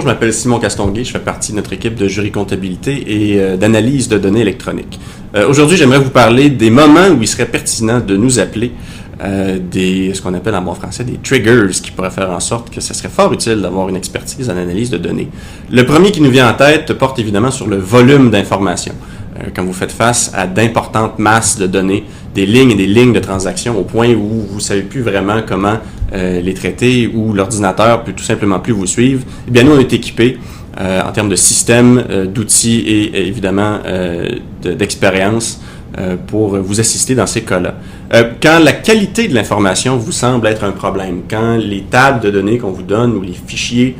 Je m'appelle Simon Castonguay, je fais partie de notre équipe de jury comptabilité et d'analyse de données électroniques. Aujourd'hui, j'aimerais vous parler des moments où il serait pertinent de nous appeler ce qu'on appelle en bon français des triggers, qui pourraient faire en sorte que ce serait fort utile d'avoir une expertise en analyse de données. Le premier qui nous vient en tête porte évidemment sur le volume d'informations. Quand vous faites face à d'importantes masses de données, des lignes et des lignes de transactions au point où vous ne savez plus vraiment comment les traiter, ou l'ordinateur peut tout simplement plus vous suivre, eh bien nous on est équipés en termes de systèmes, d'outils et évidemment d'expérience pour vous assister dans ces cas-là. Quand la qualité de l'information vous semble être un problème, quand les tables de données qu'on vous donne ou les fichiers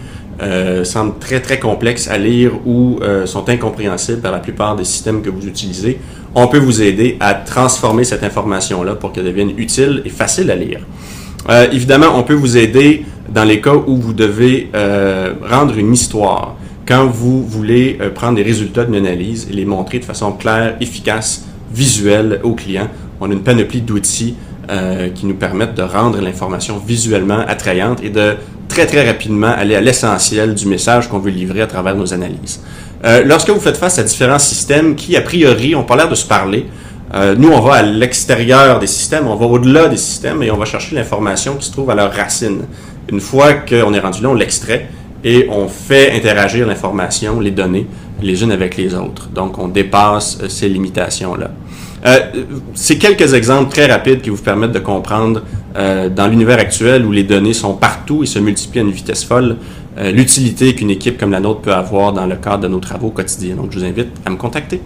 semblent très très complexes à lire ou sont incompréhensibles par la plupart des systèmes que vous utilisez, on peut vous aider à transformer cette information-là pour qu'elle devienne utile et facile à lire. Évidemment, on peut vous aider dans les cas où vous devez rendre une histoire. Quand vous voulez prendre des résultats d'une analyse et les montrer de façon claire, efficace, visuelle au client, on a une panoplie d'outils qui nous permettent de rendre l'information visuellement attrayante et de très très rapidement aller à l'essentiel du message qu'on veut livrer à travers nos analyses. Lorsque vous faites face à différents systèmes qui, a priori, n'ont pas l'air de se parler, nous, on va à l'extérieur des systèmes, on va au-delà des systèmes et on va chercher l'information qui se trouve à leur racine. Une fois qu'on est rendu là, on l'extrait et on fait interagir l'information, les données, les unes avec les autres. Donc, on dépasse ces limitations-là. C'est quelques exemples très rapides qui vous permettent de comprendre, dans l'univers actuel où les données sont partout et se multiplient à une vitesse folle, l'utilité qu'une équipe comme la nôtre peut avoir dans le cadre de nos travaux quotidiens. Donc, je vous invite à me contacter.